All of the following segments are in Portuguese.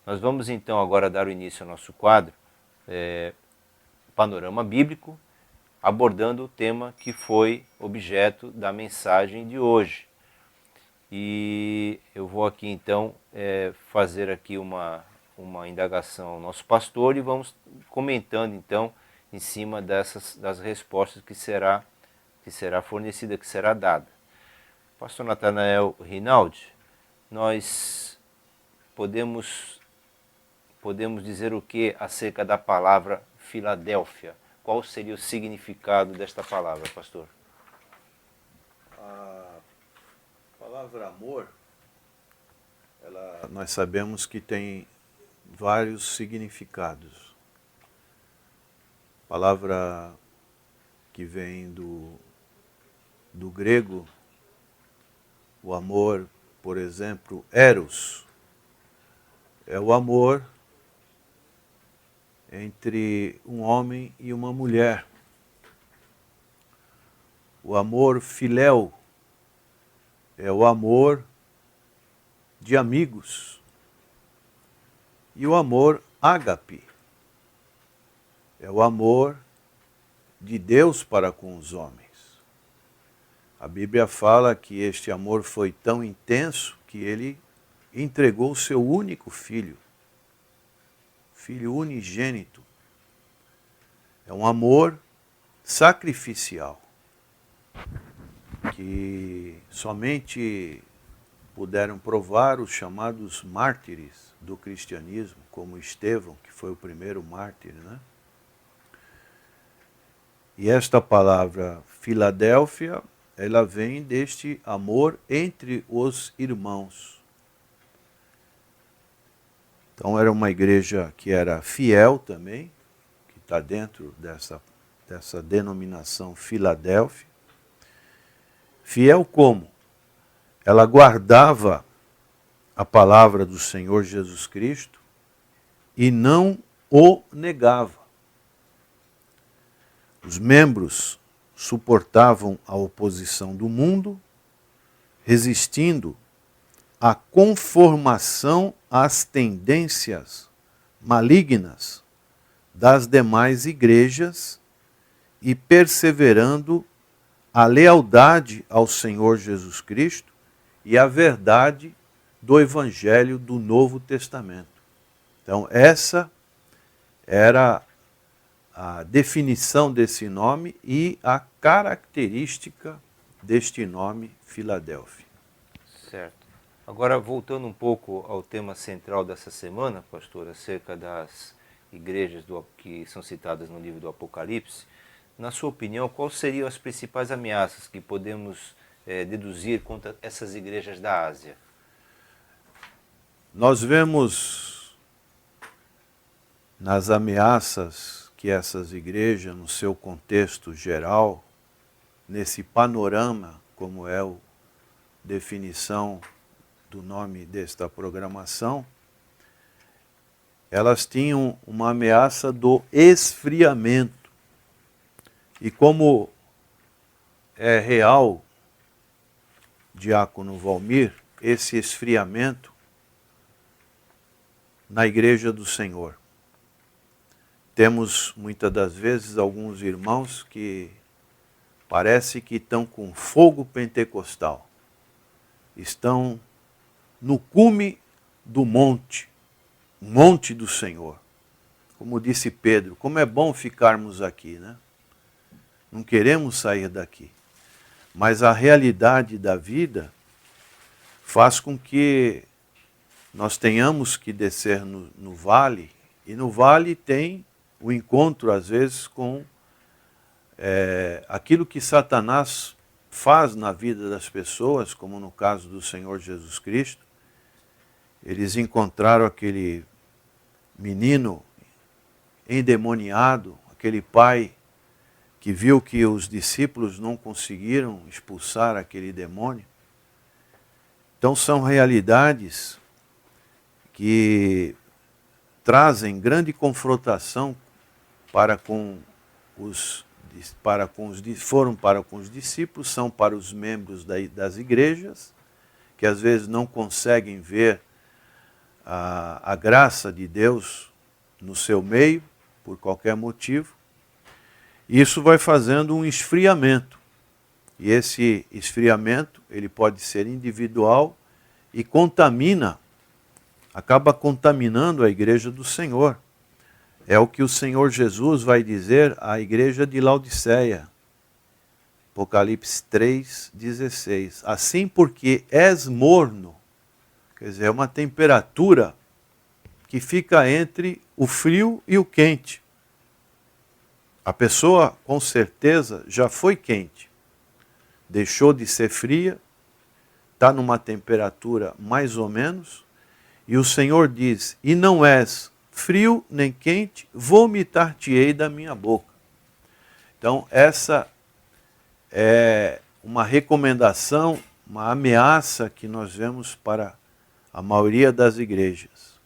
Nós vamos então agora dar o início ao nosso quadro Panorama Bíblico, abordando o tema que foi objeto da mensagem de hoje. E eu vou aqui então fazer aqui uma indagação ao nosso pastor e vamos comentando então em cima das respostas que será fornecida, que será dada. Pastor Natanael Rinaldi, nós podemos dizer o que acerca da palavra Filadélfia? Qual seria o significado desta palavra, pastor? A palavra amor, nós sabemos que tem vários significados. Palavra que vem do grego, o amor, por exemplo, eros, é o amor entre um homem e uma mulher. O amor filéu é o amor de amigos. E o amor ágape é o amor de Deus para com os homens. A Bíblia fala que este amor foi tão intenso que ele entregou o seu único filho, filho unigênito. É um amor sacrificial, que somente puderam provar os chamados mártires do cristianismo, como Estevão, que foi o primeiro mártir, né? E esta palavra Filadélfia, ela vem deste amor entre os irmãos. Então era uma igreja que era fiel também, que está dentro dessa denominação Filadélfia. Fiel como? Ela guardava a palavra do Senhor Jesus Cristo e não o negava. Os membros suportavam a oposição do mundo, resistindo à conformação às tendências malignas das demais igrejas e perseverando a lealdade ao Senhor Jesus Cristo e a verdade do Evangelho do Novo Testamento. Então, essa era a definição desse nome e a característica deste nome, Filadélfia. Certo. Agora, voltando um pouco ao tema central dessa semana, pastor, acerca das igrejas que são citadas no livro do Apocalipse, na sua opinião, quais seriam as principais ameaças que podemos deduzir contra essas igrejas da Ásia? Nós vemos nas ameaças que essas igrejas, no seu contexto geral, nesse panorama, como é a definição do nome desta programação, elas tinham uma ameaça do esfriamento. E como é real, diácono Valmir, esse esfriamento na igreja do Senhor. Temos muitas das vezes alguns irmãos que parece que estão com fogo pentecostal. Estão no cume do monte, o monte do Senhor. Como disse Pedro, como é bom ficarmos aqui, né? Não queremos sair daqui. Mas a realidade da vida faz com que nós tenhamos que descer no vale, e no vale tem o encontro, às vezes, com aquilo que Satanás faz na vida das pessoas, como no caso do Senhor Jesus Cristo. Eles encontraram aquele menino endemoniado, aquele pai que viu que os discípulos não conseguiram expulsar aquele demônio. Então são realidades que trazem grande confrontação para com os discípulos, são para os membros das igrejas, que às vezes não conseguem ver a graça de Deus no seu meio, por qualquer motivo, isso vai fazendo um esfriamento. E esse esfriamento, ele pode ser individual e acaba contaminando a igreja do Senhor. É o que o Senhor Jesus vai dizer à igreja de Laodiceia. Apocalipse 3:16. Assim porque és morno, quer dizer, é uma temperatura que fica entre o frio e o quente. A pessoa, com certeza, já foi quente, deixou de ser fria, está numa temperatura mais ou menos, e o Senhor diz, e não és frio nem quente, vomitar-te-ei da minha boca. Então, essa é uma recomendação, uma ameaça que nós vemos para a maioria das igrejas.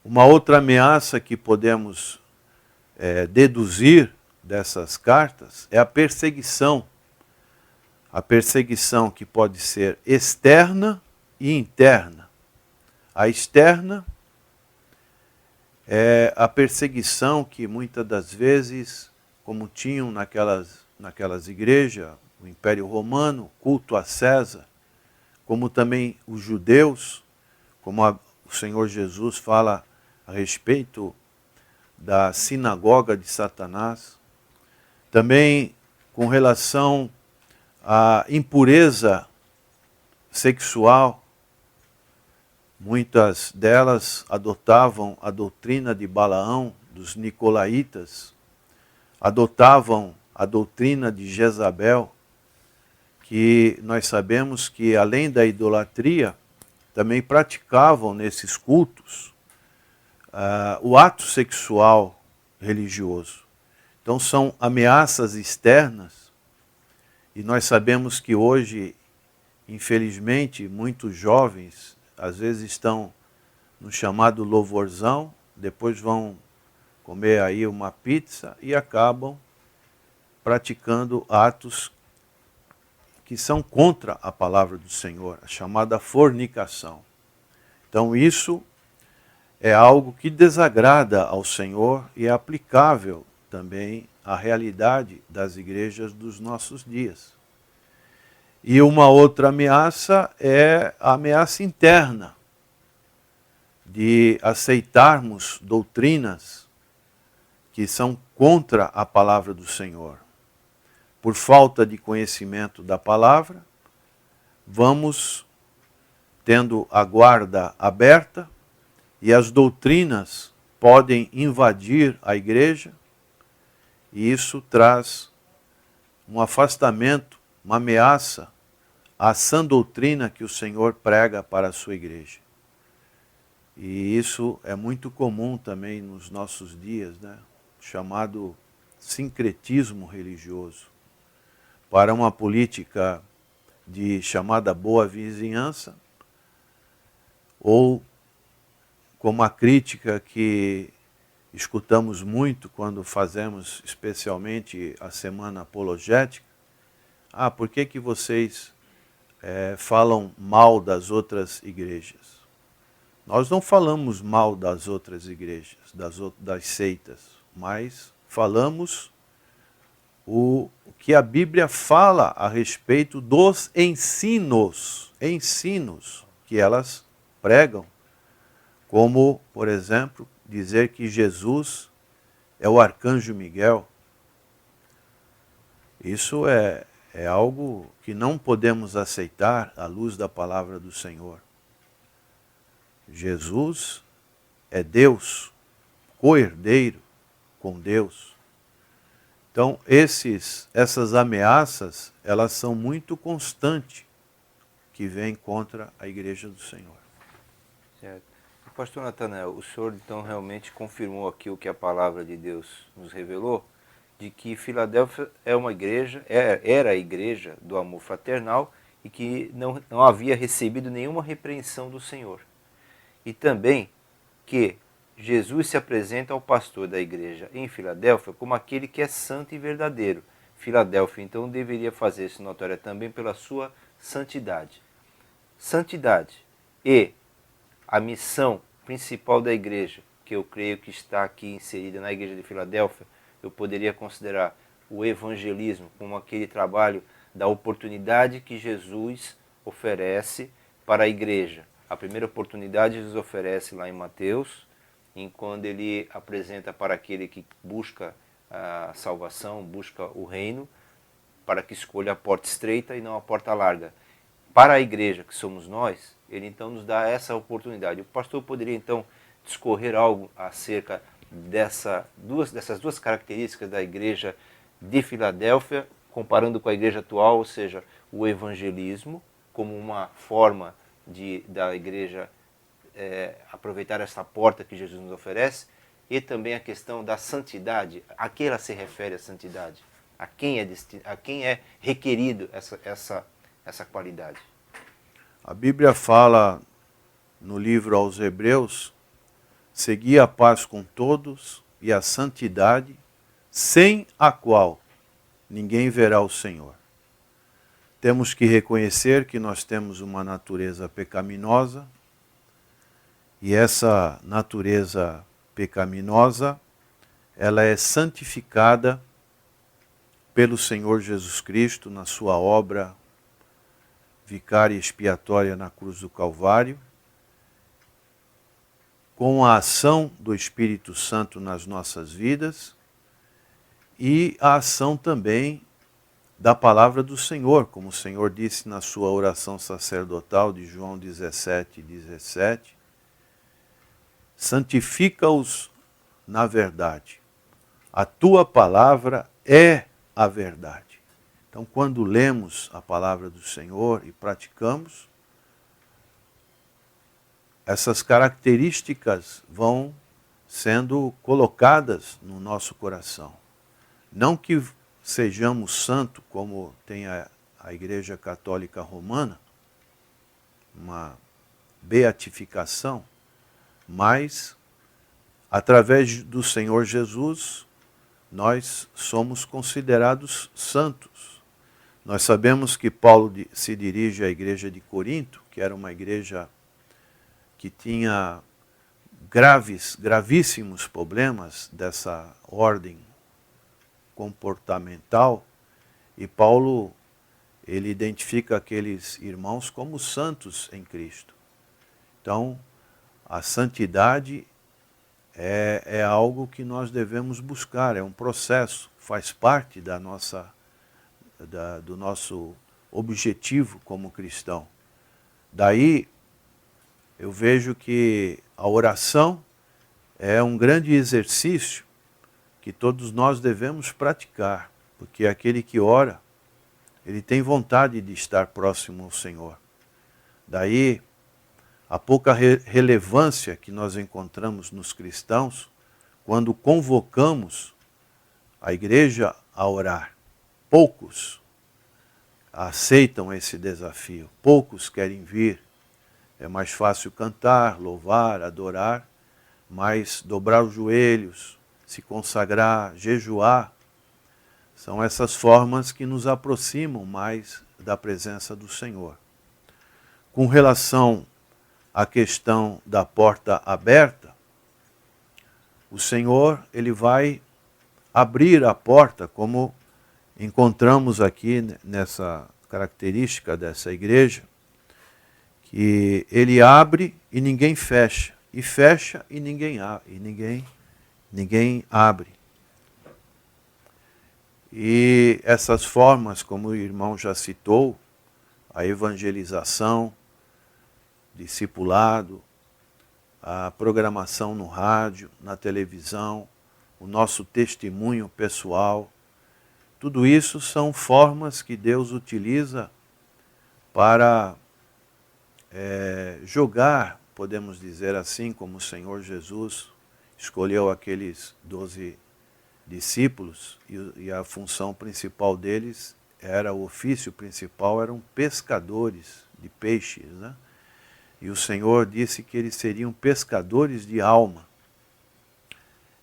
Uma outra ameaça que podemos deduzir dessas cartas é a perseguição. A perseguição que pode ser externa e interna. A externa é a perseguição que muitas das vezes, como tinham naquelas igrejas, o Império Romano, culto a César, como também os judeus, como o Senhor Jesus fala a respeito da sinagoga de Satanás, também com relação à impureza sexual. Muitas delas adotavam a doutrina de Balaão, dos nicolaítas, adotavam a doutrina de Jezabel, que nós sabemos que além da idolatria, também praticavam nesses cultos o ato sexual religioso. Então são ameaças externas, e nós sabemos que hoje, infelizmente, muitos jovens às vezes estão no chamado louvorzão, depois vão comer aí uma pizza e acabam praticando atos que são contra a palavra do Senhor, a chamada fornicação. Então isso é algo que desagrada ao Senhor e é aplicável também à realidade das igrejas dos nossos dias. E uma outra ameaça é a ameaça interna, de aceitarmos doutrinas que são contra a palavra do Senhor. Por falta de conhecimento da palavra, vamos tendo a guarda aberta e as doutrinas podem invadir a igreja, e isso traz um afastamento, uma ameaça à sã doutrina que o Senhor prega para a sua igreja. E isso é muito comum também nos nossos dias, né? Chamado sincretismo religioso. Para uma política de chamada boa vizinhança, ou como a crítica que escutamos muito quando fazemos especialmente a semana apologética, por que vocês falam mal das outras igrejas? Nós não falamos mal das outras igrejas, das seitas, mas falamos o que a Bíblia fala a respeito dos ensinos que elas pregam, como, por exemplo, dizer que Jesus é o arcanjo Miguel. Isso é algo que não podemos aceitar à luz da palavra do Senhor. Jesus é Deus, co-herdeiro com Deus. Então, essas ameaças, elas são muito constantes que vêm contra a igreja do Senhor. Certo. Pastor Natanael, o senhor então realmente confirmou aqui o que a palavra de Deus nos revelou, de que Filadélfia é uma igreja, era a igreja do amor fraternal e que não havia recebido nenhuma repreensão do Senhor. E também que Jesus se apresenta ao pastor da igreja em Filadélfia como aquele que é santo e verdadeiro. Filadélfia, então, deveria fazer-se notória também pela sua santidade. Santidade e a missão principal da igreja, que eu creio que está aqui inserida na igreja de Filadélfia, eu poderia considerar o evangelismo como aquele trabalho da oportunidade que Jesus oferece para a igreja. A primeira oportunidade Jesus oferece lá em Mateus, quando ele apresenta para aquele que busca a salvação, busca o reino, para que escolha a porta estreita e não a porta larga. Para a igreja, que somos nós, ele então nos dá essa oportunidade. O pastor poderia então discorrer algo acerca dessas duas características da igreja de Filadélfia, comparando com a igreja atual, ou seja, o evangelismo como uma forma da igreja aproveitar essa porta que Jesus nos oferece, e também a questão da santidade. A que ela se refere a santidade? A quem é requerido essa qualidade? A Bíblia fala no livro aos Hebreus: segui a paz com todos e a santidade, sem a qual ninguém verá o Senhor. Temos que reconhecer que nós temos uma natureza pecaminosa, e essa natureza pecaminosa, ela é santificada pelo Senhor Jesus Cristo na sua obra vicária e expiatória na cruz do Calvário, com a ação do Espírito Santo nas nossas vidas e a ação também da palavra do Senhor, como o Senhor disse na sua oração sacerdotal de João 17:17, santifica-os na verdade. A tua palavra é a verdade. Então, quando lemos a palavra do Senhor e praticamos, essas características vão sendo colocadas no nosso coração. Não que sejamos santos, como tem a Igreja Católica Romana, uma beatificação, mas, através do Senhor Jesus, nós somos considerados santos. Nós sabemos que Paulo se dirige à igreja de Corinto, que era uma igreja que tinha gravíssimos problemas dessa ordem comportamental, e Paulo, ele identifica aqueles irmãos como santos em Cristo. Então, a santidade é algo que nós devemos buscar, é um processo, faz parte do nosso objetivo como cristão. Daí, eu vejo que a oração é um grande exercício que todos nós devemos praticar, porque aquele que ora, ele tem vontade de estar próximo ao Senhor. Daí, a pouca relevância que nós encontramos nos cristãos quando convocamos a igreja a orar. Poucos aceitam esse desafio, poucos querem vir. É mais fácil cantar, louvar, adorar, mas dobrar os joelhos, se consagrar, jejuar, são essas formas que nos aproximam mais da presença do Senhor. Com relação à questão da porta aberta, o Senhor, ele vai abrir a porta, como encontramos aqui nessa característica dessa igreja, que ele abre e ninguém fecha, e fecha e ninguém abre. E essas formas, como o irmão já citou, a evangelização, discipulado, a programação no rádio, na televisão, o nosso testemunho pessoal, tudo isso são formas que Deus utiliza para jogar, podemos dizer assim, como o Senhor Jesus escolheu aqueles 12 discípulos e a função principal deles o ofício principal eram pescadores de peixes, né? E o Senhor disse que eles seriam pescadores de alma.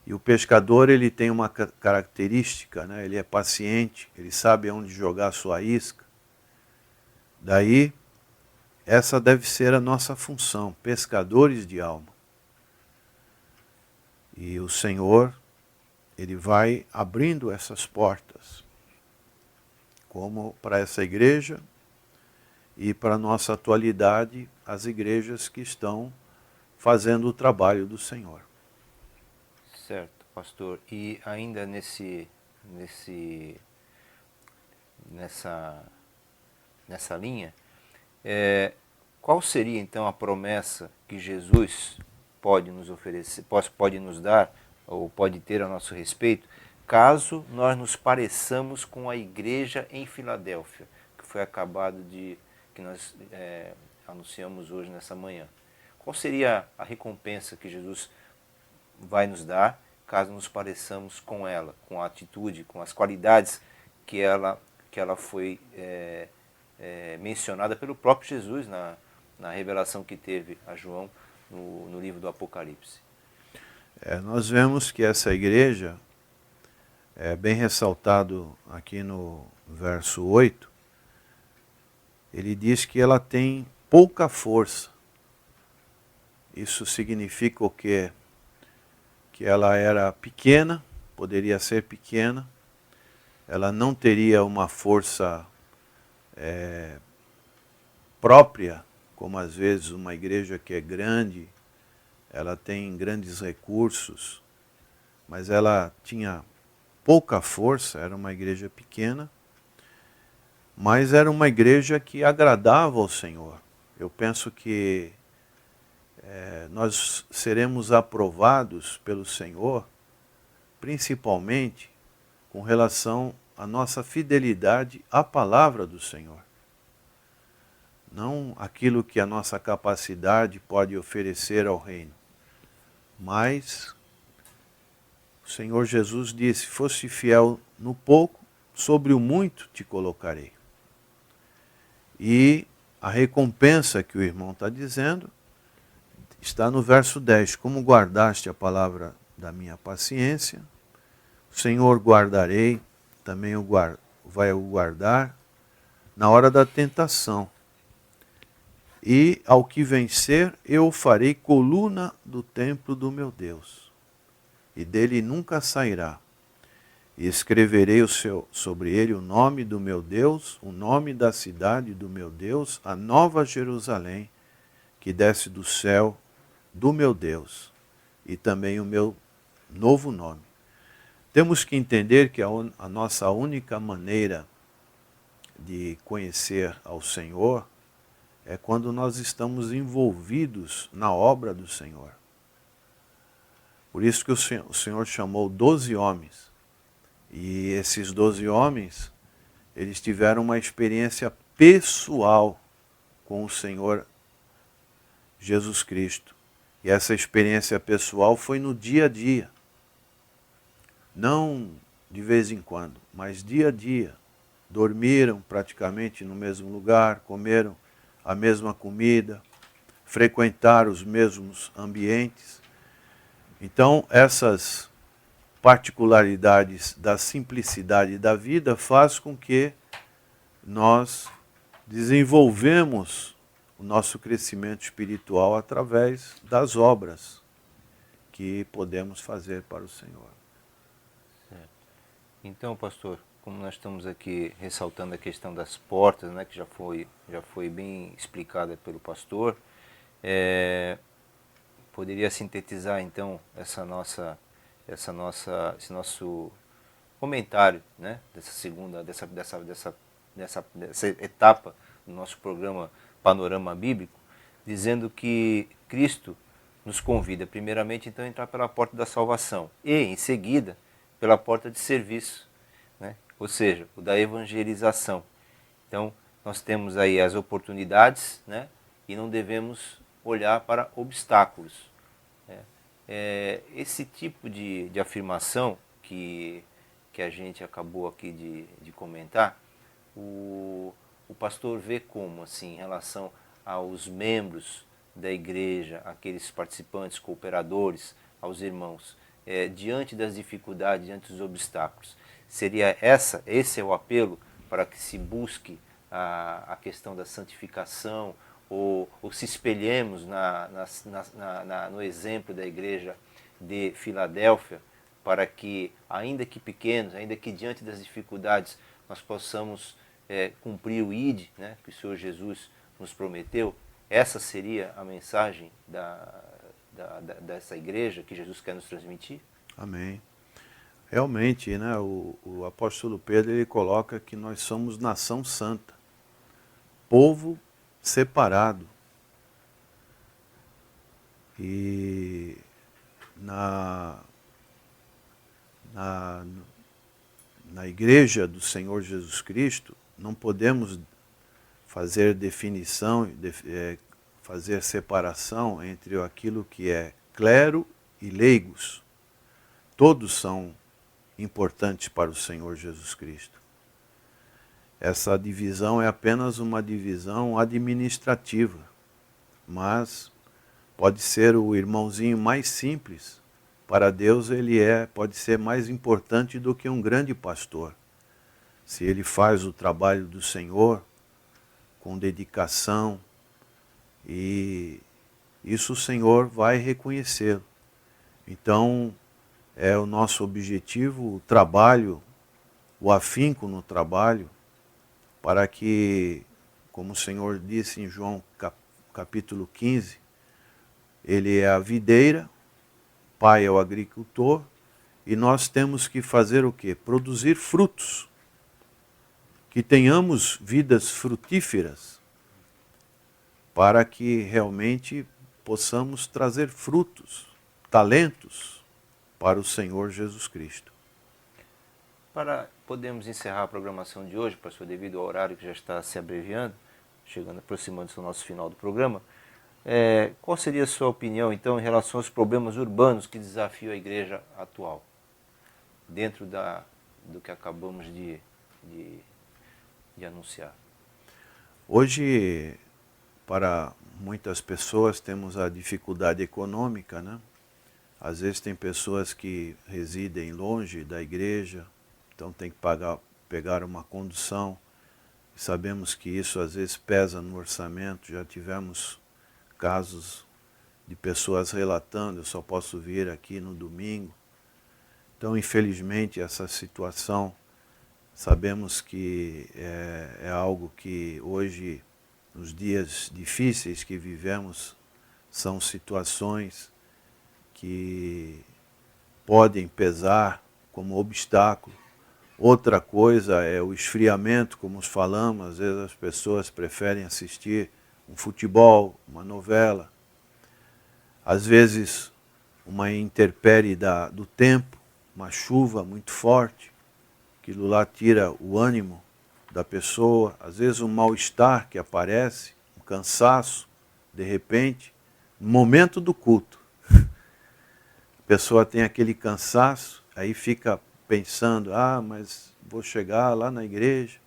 E o pescador, ele tem uma característica, né? Ele é paciente, ele sabe onde jogar a sua isca. Daí, essa deve ser a nossa função, pescadores de alma. E o Senhor, Ele vai abrindo essas portas, como para essa igreja e para a nossa atualidade, as igrejas que estão fazendo o trabalho do Senhor. Certo, pastor. E ainda nessa linha, qual seria então a promessa que Jesus pode nos oferecer, pode nos dar, ou pode ter a nosso respeito, caso nós nos pareçamos com a igreja em Filadélfia, que foi que nós anunciamos hoje nessa manhã? Qual seria a recompensa que Jesus vai nos dar caso nos pareçamos com ela, com a atitude, com as qualidades que ela foi mencionada pelo próprio Jesus na revelação que teve a João no livro do Apocalipse? Nós vemos que essa igreja, é bem ressaltado aqui no verso 8, ele diz que ela tem pouca força. Isso significa o quê? Que ela era pequena, poderia ser pequena, ela não teria uma força própria, como às vezes uma igreja que é grande, ela tem grandes recursos, mas ela tinha pouca força, era uma igreja pequena, mas era uma igreja que agradava ao Senhor. Eu penso que nós seremos aprovados pelo Senhor, principalmente com relação à nossa fidelidade à palavra do Senhor. Não aquilo que a nossa capacidade pode oferecer ao reino, mas o Senhor Jesus disse: fosse fiel no pouco, sobre o muito te colocarei. E a recompensa que o irmão está dizendo está no verso 10. Como guardaste a palavra da minha paciência, o Senhor guardarei, também vai o guardar na hora da tentação. E ao que vencer, eu o farei coluna do templo do meu Deus, e dele nunca sairá. E escreverei sobre ele o nome do meu Deus, o nome da cidade do meu Deus, a nova Jerusalém, que desce do céu do meu Deus, e também o meu novo nome. Temos que entender que a nossa única maneira de conhecer ao Senhor é quando nós estamos envolvidos na obra do Senhor. Por isso que o Senhor chamou 12 homens. E esses 12 homens, eles tiveram uma experiência pessoal com o Senhor Jesus Cristo. E essa experiência pessoal foi no dia a dia. Não de vez em quando, mas dia a dia. Dormiram praticamente no mesmo lugar, comeram a mesma comida, frequentaram os mesmos ambientes. Então, essas particularidades da simplicidade da vida faz com que nós desenvolvemos o nosso crescimento espiritual através das obras que podemos fazer para o Senhor. Certo. Então, pastor, como nós estamos aqui ressaltando a questão das portas, né, que já foi bem explicada pelo pastor, poderia sintetizar então esse nosso comentário, né, dessa etapa do nosso programa Panorama Bíblico, dizendo que Cristo nos convida primeiramente então a entrar pela porta da salvação e em seguida pela porta de serviço, né? Ou seja, o da evangelização. Então nós temos aí as oportunidades, né, e não devemos olhar para obstáculos. Esse tipo de afirmação que a gente acabou aqui de comentar, o pastor vê como, assim, em relação aos membros da igreja, aqueles participantes, cooperadores, aos irmãos, diante das dificuldades, diante dos obstáculos. Seria esse é o apelo para que se busque a questão da santificação, ou se espelhemos no exemplo da igreja de Filadélfia, para que, ainda que pequenos, ainda que diante das dificuldades, nós possamos cumprir o ID, né, que o Senhor Jesus nos prometeu. Essa seria a mensagem dessa igreja que Jesus quer nos transmitir? Amém. Realmente, né, o apóstolo Pedro ele coloca que nós somos nação santa, povo separado. E na igreja do Senhor Jesus Cristo, não podemos fazer definição, fazer separação entre aquilo que é clero e leigos. Todos são importantes para o Senhor Jesus Cristo. Essa divisão é apenas uma divisão administrativa, mas pode ser o irmãozinho mais simples. Para Deus ele pode ser mais importante do que um grande pastor. Se ele faz o trabalho do Senhor com dedicação, e isso o Senhor vai reconhecê-lo. Então, é o nosso objetivo, o trabalho, o afinco no trabalho, para que, como o Senhor disse em João capítulo 15, ele é a videira, o Pai é o agricultor, e nós temos que fazer o quê? Produzir frutos. Que tenhamos vidas frutíferas, para que realmente possamos trazer frutos, talentos para o Senhor Jesus Cristo. Para podermos encerrar a programação de hoje, pastor, devido ao horário que já está se abreviando, aproximando-se do nosso final do programa, qual seria a sua opinião, então, em relação aos problemas urbanos que desafiam a igreja atual, dentro do que acabamos de anunciar? Hoje, para muitas pessoas, temos a dificuldade econômica, né? Às vezes tem pessoas que residem longe da igreja, então tem que pegar uma condução. Sabemos que isso às vezes pesa no orçamento. Já tivemos casos de pessoas relatando, eu só posso vir aqui no domingo. Então, infelizmente, essa situação, sabemos que é algo que hoje, nos dias difíceis que vivemos, são situações que podem pesar como obstáculo. Outra coisa é o esfriamento, como falamos, às vezes as pessoas preferem assistir um futebol, uma novela. Às vezes uma intempérie do tempo, uma chuva muito forte, aquilo lá tira o ânimo da pessoa. Às vezes um mal-estar que aparece, um cansaço, de repente, no momento do culto. A pessoa tem aquele cansaço, aí fica pensando, mas vou chegar lá na igreja.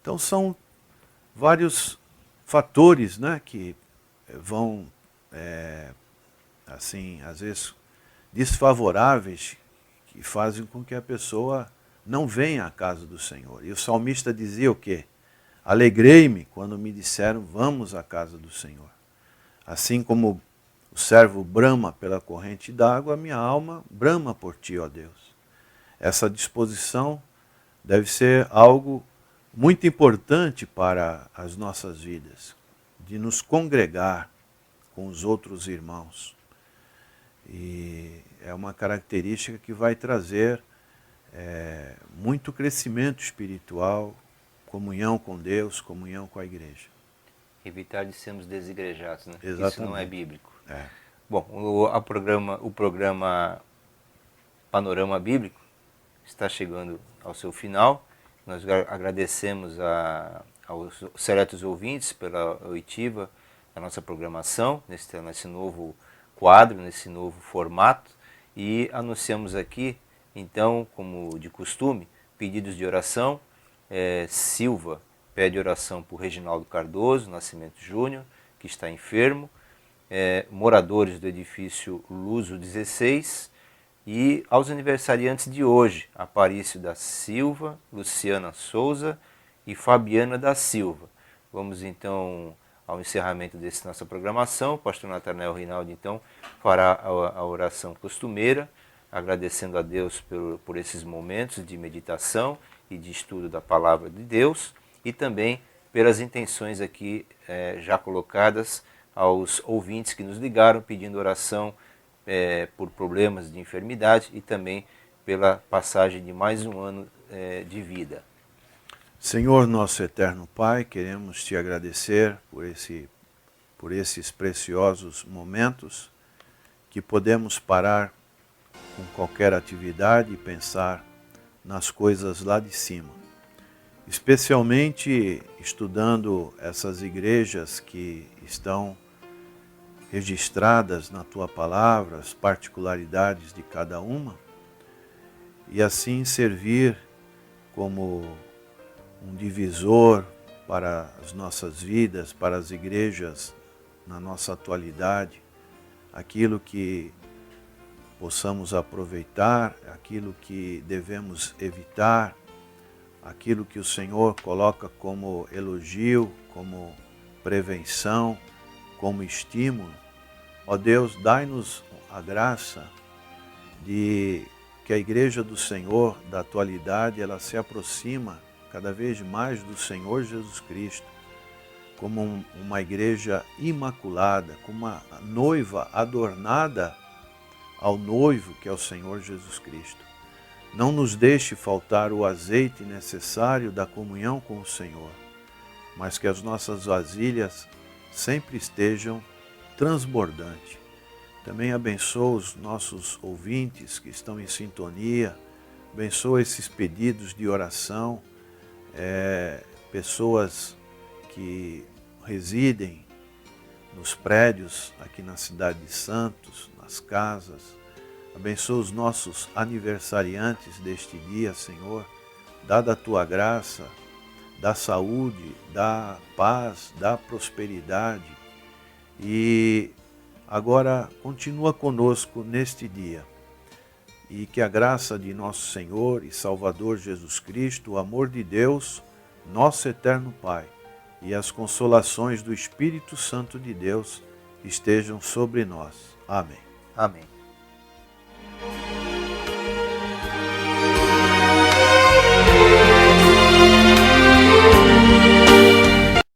Então são vários fatores, né, que vão, assim, às vezes desfavoráveis, que fazem com que a pessoa não venha à casa do Senhor. E o salmista dizia o quê? Alegrei-me quando me disseram, vamos à casa do Senhor. Assim como o servo brama pela corrente d'água, a minha alma brama por ti, ó Deus. Essa disposição deve ser algo muito importante para as nossas vidas, de nos congregar com os outros irmãos. E é uma característica que vai trazer muito crescimento espiritual, comunhão com Deus, comunhão com a igreja. Evitar de sermos desigrejados, né? Exatamente. Isso não é bíblico. Bom, o programa Panorama Bíblico está chegando ao seu final. Nós agradecemos aos seletos ouvintes pela oitiva da nossa programação, nesse novo quadro, nesse novo formato, e anunciamos aqui, então, como de costume, pedidos de oração. Silva pede oração por Reginaldo Cardoso Nascimento Júnior, que está enfermo, moradores do edifício Luso 16, e aos aniversariantes de hoje, Aparício da Silva, Luciana Souza e Fabiana da Silva. Vamos então ao encerramento dessa nossa programação. O pastor Nathanael Rinaldi, então, fará a oração costumeira, agradecendo a Deus por esses momentos de meditação e de estudo da Palavra de Deus, e também pelas intenções aqui já colocadas aos ouvintes que nos ligaram, pedindo oração por problemas de enfermidade e também pela passagem de mais um ano de vida. Senhor, nosso eterno Pai, queremos te agradecer por esses preciosos momentos que podemos parar com qualquer atividade e pensar nas coisas lá de cima. Especialmente estudando essas igrejas que estão registradas na Tua Palavra, as particularidades de cada uma, e assim servir como um divisor para as nossas vidas, para as igrejas na nossa atualidade, aquilo que possamos aproveitar, aquilo que devemos evitar, aquilo que o Senhor coloca como elogio, como prevenção, como estímulo. Ó Deus, dai-nos a graça de que a igreja do Senhor, da atualidade, ela se aproxima cada vez mais do Senhor Jesus Cristo, como uma igreja imaculada, como uma noiva adornada ao noivo que é o Senhor Jesus Cristo. Não nos deixe faltar o azeite necessário da comunhão com o Senhor, mas que as nossas vasilhas sempre estejam transbordantes. Também abençoa os nossos ouvintes que estão em sintonia, abençoa esses pedidos de oração, pessoas que residem nos prédios aqui na cidade de Santos, nas casas. Abençoa os nossos aniversariantes deste dia, Senhor. Dá da Tua graça, da saúde, da paz, da prosperidade. E agora continua conosco neste dia. E que a graça de nosso Senhor e Salvador Jesus Cristo, o amor de Deus, nosso eterno Pai, e as consolações do Espírito Santo de Deus estejam sobre nós. Amém. Amém.